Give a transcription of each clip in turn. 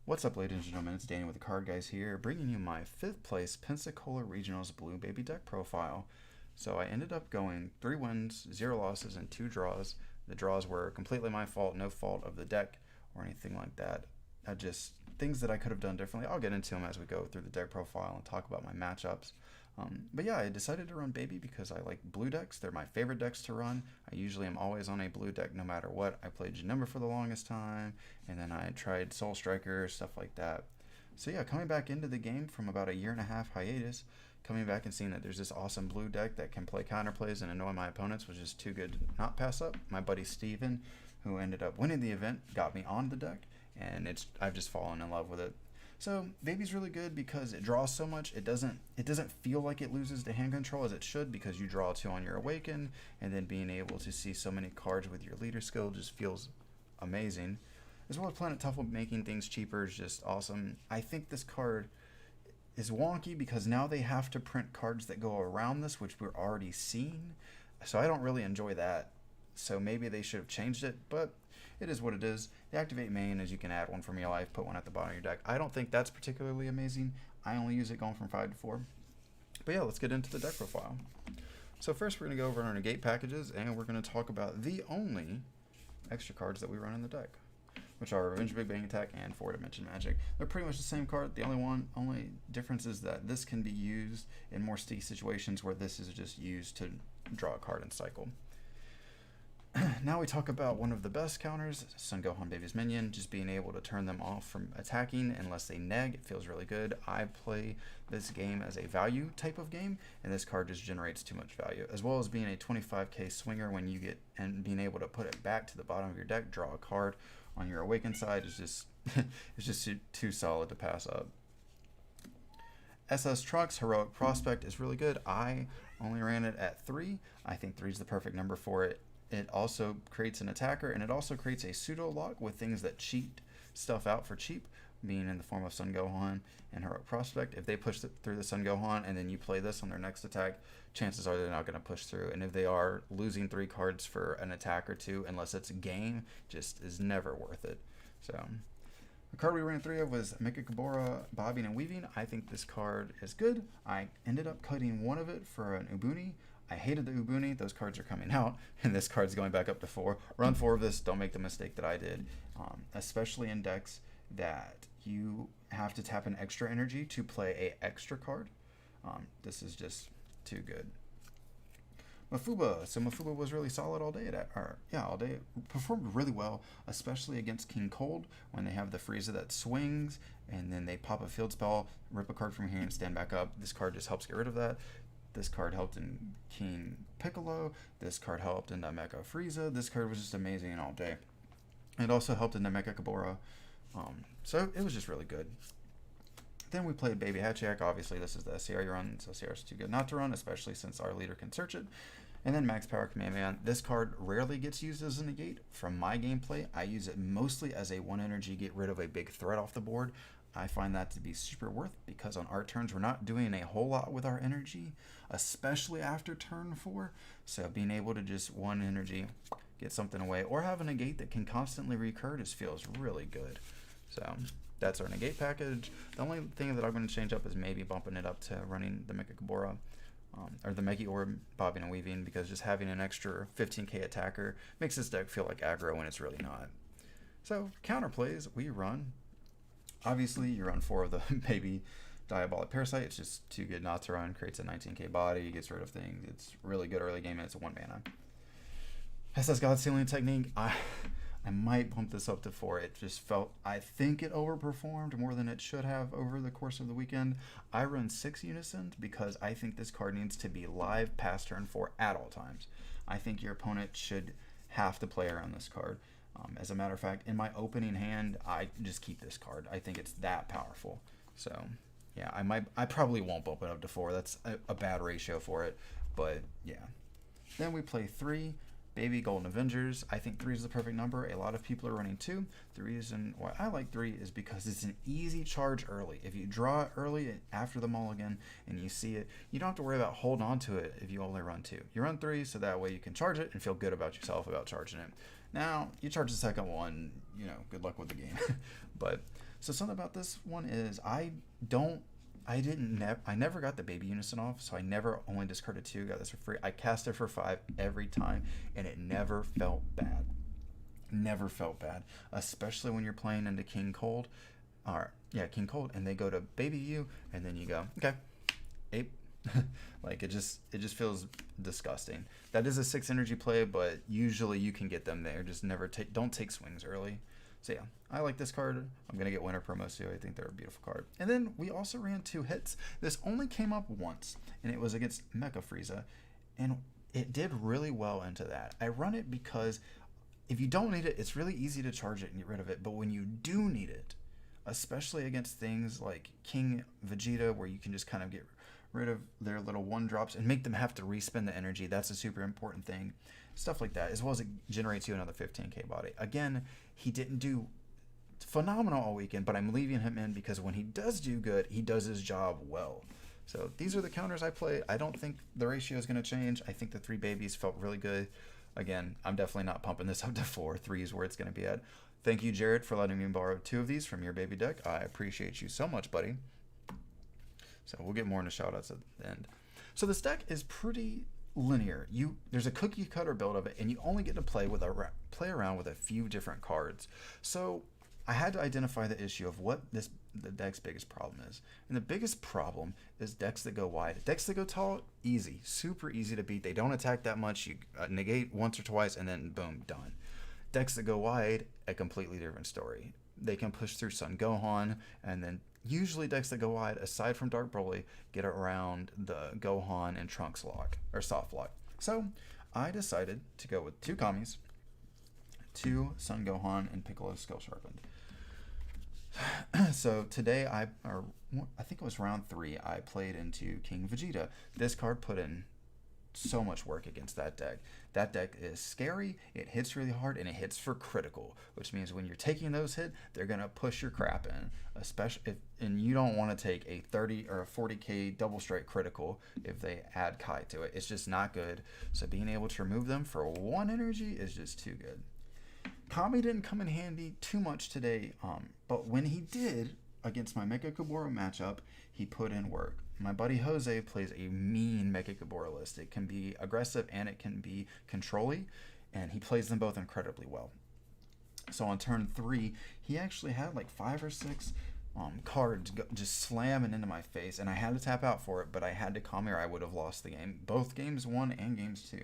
What's up, ladies and gentlemen? It's Danny with the Card Guys here, bringing you my 5th place Pensacola Regionals Blue Baby deck profile. So I ended up going 3 wins, 0 losses, and 2 draws. The draws were completely my fault, no fault of the deck or anything like that. Just things that I could have done differently. I'll get into them as we go through the deck profile and talk about my matchups. But yeah, I decided to run Baby because I like blue decks. They're my favorite decks to run. I usually am always on a blue deck no matter what. I played Janumber for the longest time, and then I tried Soul Striker, stuff like that. So yeah, coming back into the game from about a 1.5 year hiatus, coming back and seeing that there's this awesome blue deck that can play counterplays and annoy my opponents was just too good to not pass up. My buddy Steven, who ended up winning the event, got me on the deck, and I've just fallen in love with it. So Baby's really good because it draws so much. It doesn't feel like it loses to hand control as it should, because you draw 2 on your Awaken, and then being able to see so many cards with your leader skill just feels amazing. As well as Planet Tuffle making things cheaper is just awesome. I think this card is wonky because now they have to print cards that go around this, which we're already seeing. So I don't really enjoy that. So maybe they should have changed it, but it is what it is. The activate main is you can add 1 from your life, put 1 at the bottom of your deck. I don't think that's particularly amazing. I only use it going from 5 to 4. But yeah, let's get into the deck profile. So first we're going to go over our negate packages, and we're going to talk about the only extra cards that we run in the deck, which are Revenge Big Bang Attack and 4-Dimension Magic. They're pretty much the same card. The only difference is that this can be used in more sticky situations where this is just used to draw a card and cycle. Now we talk about one of the best counters, Son Gohan Baby's Minion, just being able to turn them off from attacking unless they neg. It feels really good. I play this game as a value type of game, and this card just generates too much value, as well as being a 25k swinger when you get, and being able to put it back to the bottom of your deck, draw a card on your Awaken side is just it's just too solid to pass up. SS Trucks Heroic Prospect is really good. I only ran it at 3. I think 3 is the perfect number for it. It also creates an attacker, and it also creates a pseudo lock with things that cheat stuff out for cheap, being in the form of Son Gohan and Heroic Prospect. If they push through the Son Gohan and then you play this on their next attack, chances are they're not going to push through. And if they are, losing 3 cards for an attack or 2, unless it's a game, just is never worth it. So the card we ran 3 of was Mecha Kabora Bobbing and Weaving. I think this card is good. I ended up cutting 1 of it for an Ubuni. I hated the Ubuni. Those cards are coming out, and this card's going back up to 4. Run 4 of this. Don't make the mistake that I did, especially in decks that you have to tap an extra energy to play a extra card. This is just too good. Mafuba. So Mafuba was really solid all day. All day. It performed really well, especially against King Cold when they have the Frieza that swings, and then they pop a field spell, rip a card from here, and stand back up. This card just helps get rid of that. This card helped in King Piccolo. This card helped in the Mecha Frieza. This card was just amazing all day. It also helped in the Mecha Kabora. So it was just really good. Then we played Baby Hatchiyak. Obviously, this is the SCR you run, so SCR is too good not to run, especially since our leader can search it. And then Max Power Kamehameha. This card rarely gets used as a negate. From my gameplay, I use it mostly as a 1 energy, get rid of a big threat off the board. I find that to be super worth, because on our turns we're not doing a whole lot with our energy, especially after turn 4. So being able to just 1 energy, get something away, or have a negate that can constantly recur just feels really good. So that's our negate package. The only thing that I'm going to change up is maybe bumping it up to running the Mecha Kabora, or the Megi Orb Bobbing and Weaving, because just having an extra 15k attacker makes this deck feel like aggro when it's really not. So counterplays we run. Obviously, you run 4 of the Baby Diabolic Parasite. It's just too good not to run. Creates a 19k body, gets rid of things. It's really good early game, and it's a 1 mana. SS God Sealing Technique. I might bump this up to 4. It just felt, I think it overperformed more than it should have over the course of the weekend. I run 6 Unisons because I think this card needs to be live past turn 4 at all times. I think your opponent should have to play around this card. As a matter of fact, in my opening hand, I just keep this card. I think it's that powerful. So, yeah, I probably won't bump it up to 4. That's a bad ratio for it, but yeah. Then we play 3 Baby Golden Avengers. I think 3 is the perfect number. A lot of people are running 2. The reason why I like 3 is because it's an easy charge early. If you draw it early after the mulligan and you see it, you don't have to worry about holding on to it if you only run 2. You run 3 so that way you can charge it and feel good about yourself about charging it. Now, you charge the second one, good luck with the game. But So something about this one is I never got the baby unison off, so I never only discarded 2, got this for free. I cast it for 5 every time, and it never felt bad. Never felt bad, especially when you're playing into King Cold, King Cold, and they go to baby you, and then you go, okay, ape. Like it just feels disgusting. That is a 6 energy play, but usually you can get them there. Just don't take swings early. So yeah, I like this card. I'm gonna get Winter Promos too. I think they're a beautiful card. And then we also ran 2 hits. This only came up once, and it was against Mecha Frieza, and it did really well into that. I run it because if you don't need it, it's really easy to charge it and get rid of it. But when you do need it, especially against things like King Vegeta, where you can just kind of get rid of their little 1-drops and make them have to respend the energy, that's a super important thing. Stuff like that, as well as it generates you another 15k body. Again, he didn't do phenomenal all weekend, but I'm leaving him in because when he does do good, he does his job well. So these are the counters I play. I don't think the ratio is going to change. I think the 3 babies felt really good. Again, I'm definitely not pumping this up to 4. 3 is where it's going to be at. Thank you, Jared, for letting me borrow 2 of these from your baby deck. I appreciate you so much, buddy. So we'll get more into shoutouts at the end. So this deck is pretty linear. There's a cookie cutter build of it, and you only get to play around with a few different cards. So I had to identify the issue of what the deck's biggest problem is. And the biggest problem is decks that go wide. Decks that go tall, easy, super easy to beat. They don't attack that much. You negate once or twice, and then boom, done. Decks that go wide, a completely different story. They can push through Son Gohan, and then usually decks that go wide, aside from Dark Broly, get around the Gohan and Trunks lock, or soft lock. So I decided to go with 2 Kamis, 2 Son Gohan, and Piccolo Skill Sharpened. So today, I think it was round 3, I played into King Vegeta. This card put in so much work against that deck. That deck is scary, it hits really hard, and it hits for critical, which means when you're taking those hits, they're going to push your crap in, and you don't want to take a 30 or a 40k double strike critical if they add Kai to it. It's just not good. So being able to remove them for 1 energy is just too good. Kami didn't come in handy too much today, but when he did, against my Mecha Kubora matchup, he put in work. My buddy Jose plays a mean Mecha Kubora list. It can be aggressive and it can be controlly, and he plays them both incredibly well. So on turn 3, he actually had like 5 or 6 cards just slamming into my face, and I had to tap out for it, but I had to Kami or I would have lost the game. Both games 1 and games 2.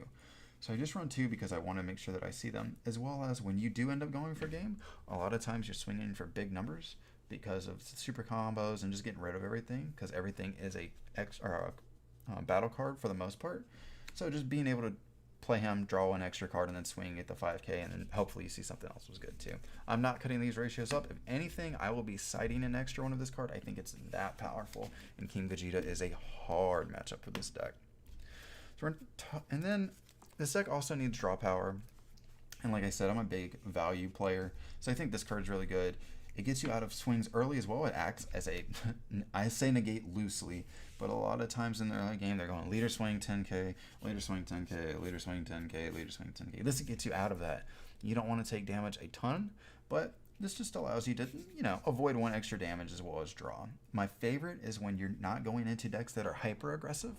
So I just run 2 because I want to make sure that I see them, as well as when you do end up going for game, a lot of times you're swinging for big numbers because of super combos and just getting rid of everything, because everything is a battle card for the most part. So just being able to play him, draw an extra card, and then swing at the 5k, and then hopefully you see something else was good too. I'm not cutting these ratios up. If anything, I will be citing an extra one of this card. I think it's that powerful, and King Vegeta is a hard matchup for this deck. So and then this deck also needs draw power, and like I said, I'm a big value player, so I think this card is really good. It gets you out of swings early as well. It acts as a, I say negate loosely, but a lot of times in their game, they're going leader swing 10k, leader swing 10k, leader swing 10k, leader swing 10k. This gets you out of that. You don't want to take damage a ton, but this just allows you to, avoid 1 extra damage as well as draw. My favorite is when you're not going into decks that are hyper aggressive,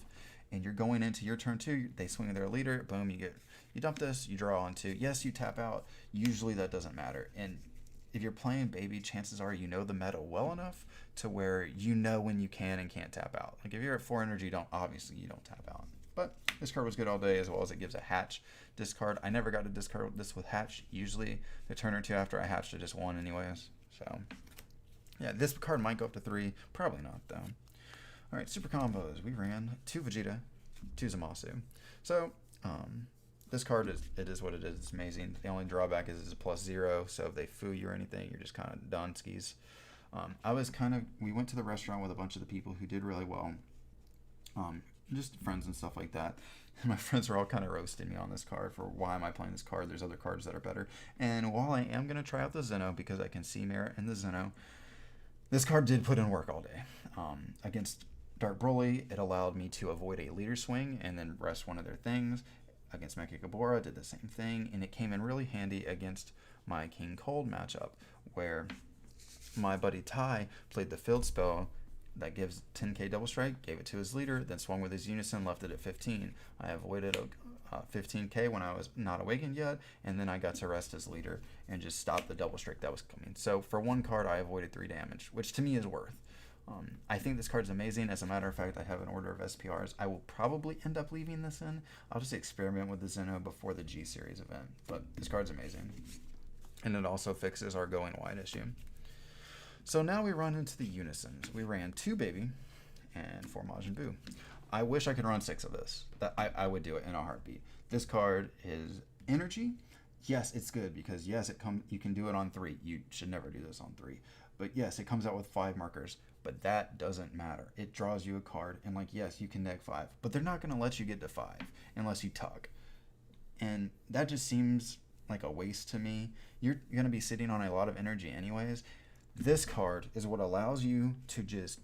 and you're going into your turn 2, they swing their leader, boom, you dump this, you draw on 2. Yes, you tap out. Usually that doesn't matter. And if you're playing baby, chances are you know the meta well enough to where you know when you can and can't tap out. Like if you're at 4 energy, obviously you don't tap out. But this card was good all day, as well as it gives a hatch discard. I never got to discard this with hatch. Usually the turn or 2 after I hatched it just 1 anyways. So yeah, this card might go up to 3. Probably not though. All right, super combos. We ran 2 Vegeta, 2 Zamasu. So this card is what it is. It's amazing. The only drawback is it's a +0, so if they foo you or anything, you're just kind of done skis. We went to the restaurant with a bunch of the people who did really well, just friends and stuff like that. And my friends were all kind of roasting me on this card for why am I playing this card? There's other cards that are better. And while I am going to try out the Zeno because I can see merit in the Zeno, this card did put in work all day. Against Dark Broly, it allowed me to avoid a leader swing and then rest one of their things. Against Mecha Kubora, did the same thing, and it came in really handy against my King Cold matchup, where my buddy Ty played the field spell that gives 10k double strike, gave it to his leader, then swung with his unison, left it at 15. I avoided 15k when I was not awakened yet, and then I got to rest his leader and just stop the double strike that was coming. So for one card, I avoided 3 damage, which to me is worth. I think this card's amazing. As a matter of fact, I have an order of SPRs. I will probably end up leaving this in. I'll just experiment with the Zeno before the G Series event, but this card's amazing. And it also fixes our going wide issue. So now we run into the Unisons. We ran 2 Baby and 4 Majin Buu. I wish I could run 6 of this. I would do it in a heartbeat. This card is energy. Yes, it's good because yes, you can do it on 3. You should never do this on 3. But yes, it comes out with 5 markers, but that doesn't matter. It draws you a card, and like, yes, you can neg 5, but they're not going to let you get to 5 unless you tug. And that just seems like a waste to me. You're going to be sitting on a lot of energy anyways. This card is what allows you to just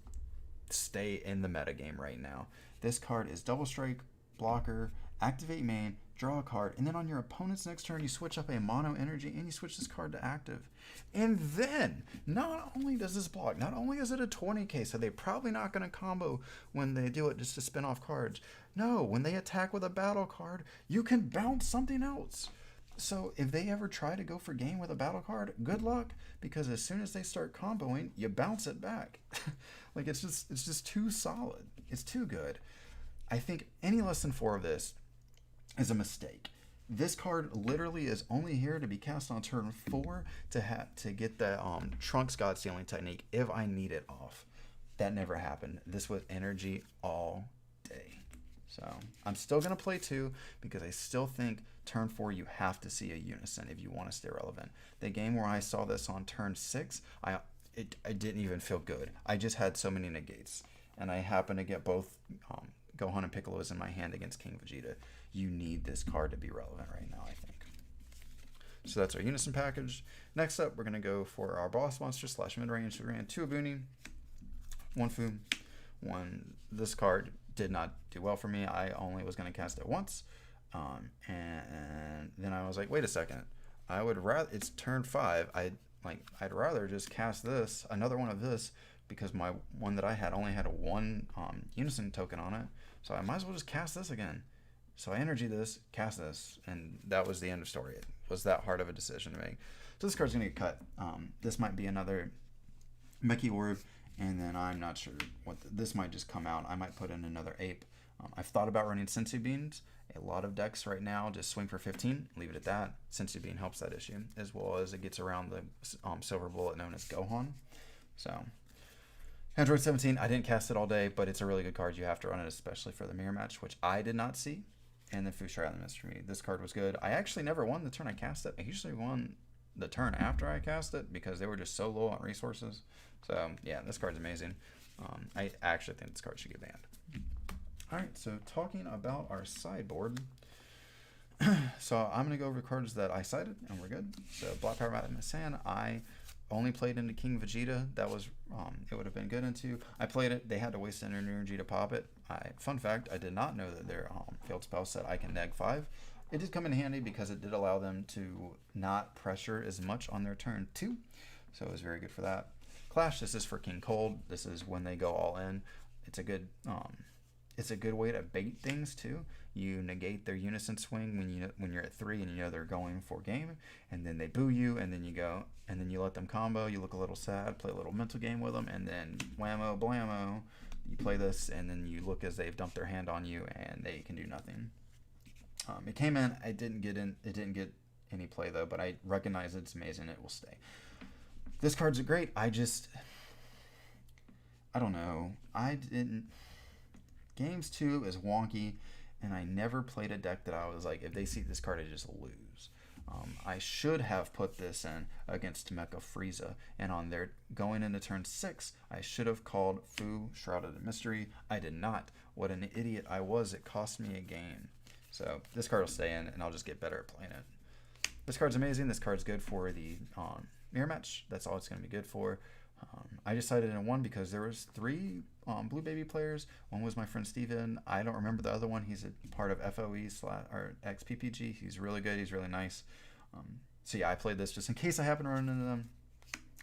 stay in the metagame right now. This card is double strike, blocker, activate main, draw a card, and then on your opponent's next turn, you switch up a mono energy and you switch this card to active. And then, not only does this block, not only is it a 20k, so they're probably not going to combo when they do it just to spin off cards. No, when they attack with a battle card, you can bounce something else. So if they ever try to go for game with a battle card, good luck, because as soon as they start comboing, you bounce it back. Like, it's just too solid. It's too good. I think any less than 4 of this is a mistake. This card literally is only here to be cast on turn 4 to get the Trunks God Stealing technique if I need it off. That never happened. This was energy all day. So I'm still going to play 2 because I still think turn 4 you have to see a Unison if you want to stay relevant. The game where I saw this on turn 6, I didn't even feel good. I just had so many negates, and I happened to get both Gohan and Piccolo's in my hand against King Vegeta. You need this card to be relevant right now, I think. So that's our Unison package. Next up, we're going to go for our boss monster / midrange. We ran 2 Abuni, 1 Fu, 1. This card did not do well for me. I only was going to cast it once. And then I was like, wait a second. I would rather, it's turn 5. I'd rather just cast this, another one of this, because my one that I had only had a 1 Unison token on it. So I might as well just cast this again. So I energy this, cast this, and that was the end of story. It was that hard of a decision to make. So this card's going to get cut. This might be another Meki Orb, and then I'm not sure what this might just come out. I might put in another Ape. I've thought about running Sensu Beans. A lot of decks right now just swing for 15, leave it at that. Sensu Bean helps that issue, as well as it gets around the silver bullet known as Gohan. So Android 17, I didn't cast it all day, but it's a really good card. You have to run it, especially for the mirror match, which I did not see. And then Fushire on the Mystery. This card was good. I actually never won the turn I cast it. I usually won the turn after I cast it because they were just so low on resources. So yeah, this card's amazing. I actually think this card should get banned. All right, so talking about our sideboard. So I'm going to go over the cards that I sided, and we're good. So Black Power Madness Sand, I only played into King Vegeta. That was, it would have been good into. I played it. They had to waste an energy to pop it. Fun fact, I did not know that their field spell said I can neg 5. It did come in handy because it did allow them to not pressure as much on their turn 2. So it was very good for that. Clash, this is for King Cold. This is when they go all in. It's a good way to bait things too. You negate their unison swing when you're at 3 and you know they're going for game, and then they boo you, and then you go, and then you let them combo. You look a little sad, play a little mental game with them, and then whammo blammo, you play this, and then you look as they've dumped their hand on you, and they can do nothing. It came in. It didn't get any play though, but I recognize it's amazing. It will stay. This card's great. I don't know. Games 2 is wonky, and I never played a deck that I was like, if they see this card, I just lose. I should have put this in against Mecha Frieza, and on their going into turn 6, I should have called Fu Shrouded in Mystery. I did not. What an idiot I was. It cost me a game. So this card will stay in, and I'll just get better at playing it. This card's amazing. This card's good for the mirror match. That's all it's going to be good for. I decided in 1 because there was 3 Blue Baby players. One was my friend Steven. I don't remember the other one. He's a part of FOE or XPPG. He's really good. He's really nice. So yeah, I played this just in case I happen to run into them.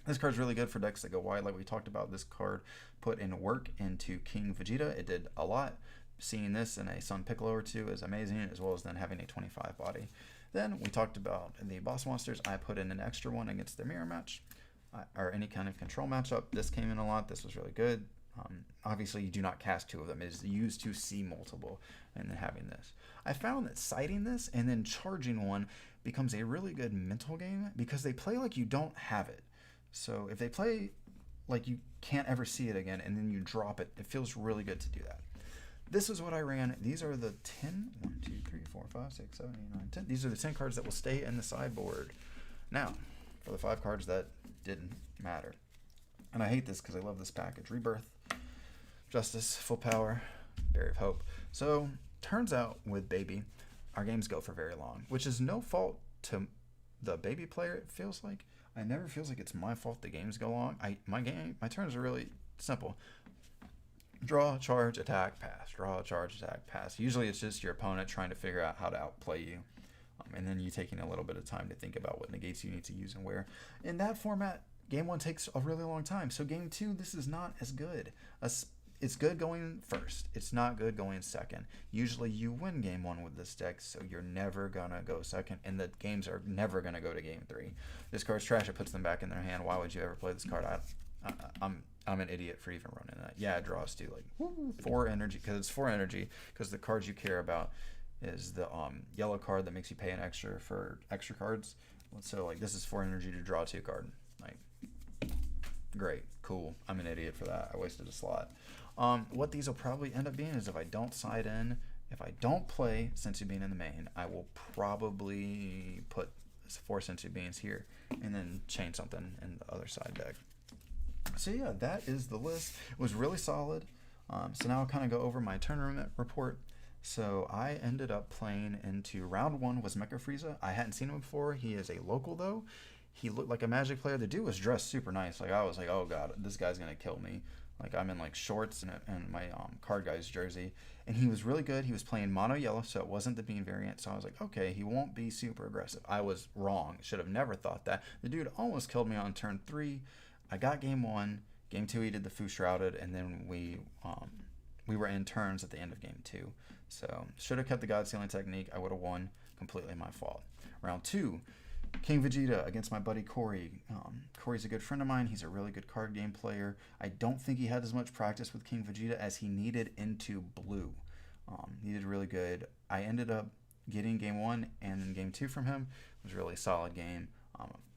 This card's really good for decks that go wide, like we talked about. This card put in work into King Vegeta. It did a lot. Seeing this in a Sun Piccolo or two is amazing, as well as then having a 25 body. Then we talked about the boss monsters. I put in an extra one against the mirror match, or any kind of control matchup. This came in a lot. This was really good. Obviously, you do not cast two of them. It is used to see multiple, and then having this. I found that siding this and then charging one becomes a really good mental game because they play like you don't have it. So if they play like you can't ever see it again and then you drop it, it feels really good to do that. This is what I ran. These are the 10, 1, 2, 3, 4, 5, 6, 7, 8, 9, 10. These are the 10 cards that will stay in the sideboard. Now, for the 5 cards that didn't matter. And I hate this because I love this package. Rebirth, Justice, Full Power, Berry of Hope. So, turns out with Baby, our games go for very long, which is no fault to the Baby player, it feels like. It never feels like it's my fault the games go long. My turns are really simple. Draw, charge, attack, pass. Draw, charge, attack, pass. Usually it's just your opponent trying to figure out how to outplay you. And then you taking a little bit of time to think about what negates you need to use and where. In that format, game 1 takes a really long time. So game 2, this is not as good. It's good going first. It's not good going second. Usually you win game 1 with this deck, so you're never going to go second, and the games are never going to go to game 3. This card's trash. It puts them back in their hand. Why would you ever play this card? I'm an idiot for even running that. Yeah, it draws too. Like 4 energy, because it's 4 energy, because the cards you care about is the yellow card that makes you pay an extra for extra cards. So like this is 4 energy to draw 2 card. Like, great, cool. I'm an idiot for that. I wasted a slot. What these will probably end up being is if I don't side in, if I don't play Senzu Bean in the main, I will probably put 4 Senzu Beans here and then chain something in the other side deck. So yeah, that is the list. It was really solid. So now I'll kind of go over my tournament report. So I ended up playing into round 1 was Mecha Frieza. I hadn't seen him before. He is a local though. He looked like a Magic player. The dude was dressed super nice. Like I was like, oh god, this guy's gonna kill me. Like I'm in like shorts and my TheCardGuyz jersey, and he was really good. He was playing mono yellow, so it wasn't the bean variant. So I was like, okay, he won't be super aggressive. I was wrong. Should have never thought that. The dude almost killed me on turn 3. I got game 1. Game 2 he did the Fu Shrouded, and then we were in turns at the end of game 2. So should have kept the God Sealing technique. I would have won. Completely my fault. Round 2. King Vegeta against my buddy Corey. Corey's a good friend of mine. He's a really good card game player. I don't think he had as much practice with King Vegeta as he needed into blue. He did really good. I ended up getting game 1 and then game 2 from him. It was a really solid game.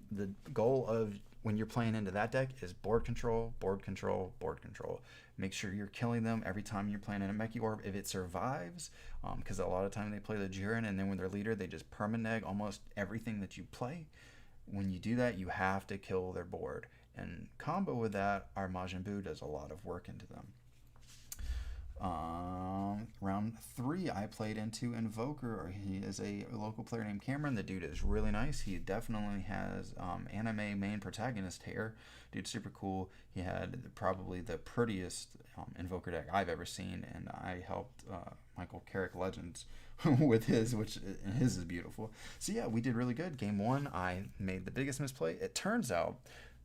The goal of when you're playing into that deck is board control, board control, board control. Make sure you're killing them every time you're playing in a Mechie Orb. If it survives, because a lot of time they play the Jiren, and then when they're leader, they just permaneg almost everything that you play. When you do that, you have to kill their board. And combo with that, our Majin Buu does a lot of work into them. Round 3, I played into Invoker. He is a local player named Cameron. The dude is really nice. He definitely has anime main protagonist hair. Dude's super cool. He had probably the prettiest Invoker deck I've ever seen, and I helped Michael Carrick Legends with his, which his is beautiful. So yeah, we did really good. Game 1, I made the biggest misplay. It turns out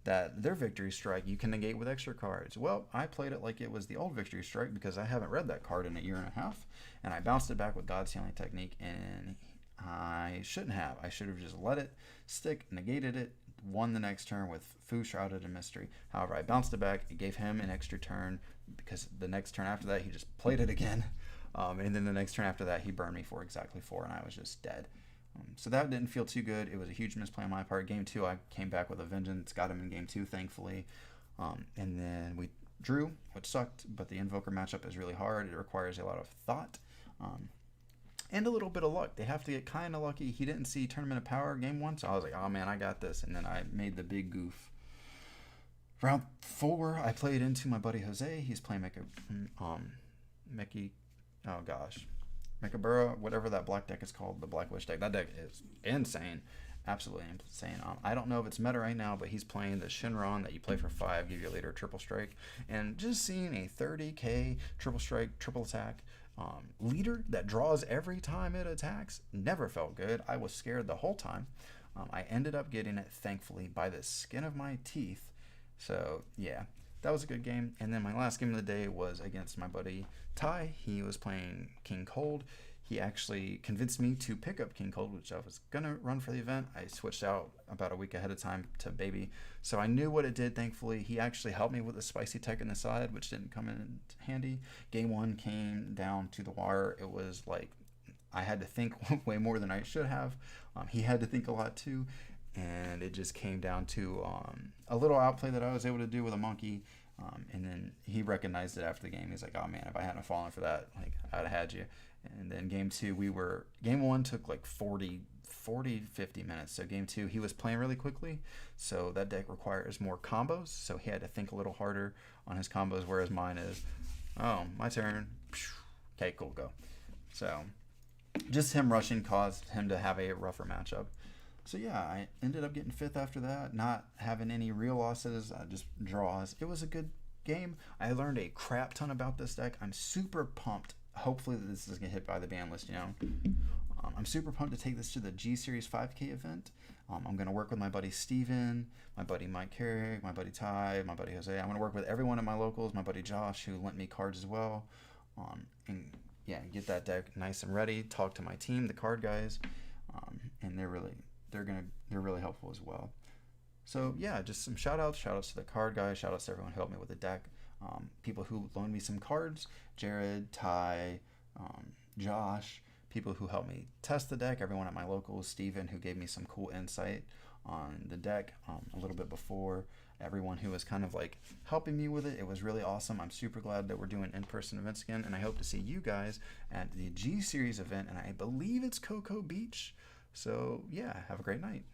that their Victory Strike you can negate with extra cards. Well, I played it like it was the old Victory Strike because I haven't read that card in a year and a half, and I bounced it back with God Sealing technique, and I shouldn't have. I should have just let it stick, negated it, won the next turn with Fu Shrouded and Mystery. However, I bounced it back. It gave him an extra turn because the next turn after that, he just played it again, and then the next turn after that, he burned me for exactly 4, and I was just dead. So that didn't feel too good. It was a huge misplay on my part. Game 2, I came back with a vengeance, got him in game 2, thankfully. And then we drew, which sucked, but the Invoker matchup is really hard. It requires a lot of thought and a little bit of luck. They have to get kind of lucky. He didn't see Tournament of Power game 1, so I was like, oh man, I got this. And then I made the big goof. Round 4, I played into my buddy Jose. He's playing Mechabura, whatever that black deck is called, the Black Wish deck. That deck is insane. Absolutely insane. I don't know if it's meta right now, but he's playing the Shinron that you play for 5, give you later triple strike. And just seeing a 30k triple strike, triple attack leader that draws every time it attacks never felt good. I was scared the whole time. I ended up getting it, thankfully, by the skin of my teeth. So yeah, that was a good game. And then my last game of the day was against my buddy Ty. He was playing King Cold. He actually convinced me to pick up King Cold, which I was gonna run for the event. I switched out about a week ahead of time to Baby, so I knew what it did. Thankfully, he actually helped me with the spicy tech in the side, which didn't come in handy. Game one came down to the wire. It was like I had to think way more than I should have. He had to think a lot too, and it just came down to a little outplay that I was able to do with a monkey. And then he recognized it after the game. He's like, "Oh man, if I hadn't fallen for that, like I'd have had you." And then game two, game one took like 40, 50 minutes. So game two, he was playing really quickly. So that deck requires more combos. So he had to think a little harder on his combos, whereas mine is, oh, my turn. Okay, cool, go. So just him rushing caused him to have a rougher matchup. So yeah, I ended up getting fifth after that, not having any real losses, just draws. It was a good game. I learned a crap ton about this deck. I'm super pumped. Hopefully this doesn't get hit by the ban list, you know. I'm super pumped to take this to the G Series 5K event. I'm going to work with my buddy Steven, my buddy Mike Carrick, my buddy Ty, my buddy Jose. I'm going to work with everyone at my locals, my buddy Josh, who lent me cards as well. And yeah, get that deck nice and ready. Talk to my team, TheCardGuyz, and they're really helpful as well. So yeah, just some shout outs to TheCardGuyz, shout outs to everyone who helped me with the deck. People who loaned me some cards, Jared, Ty, Josh, people who helped me test the deck, everyone at my locals, Steven, who gave me some cool insight on the deck a little bit before, everyone who was kind of like helping me with it. It was really awesome. I'm super glad that we're doing in-person events again, and I hope to see you guys at the G Series event, and I believe it's Cocoa Beach. So yeah, have a great night.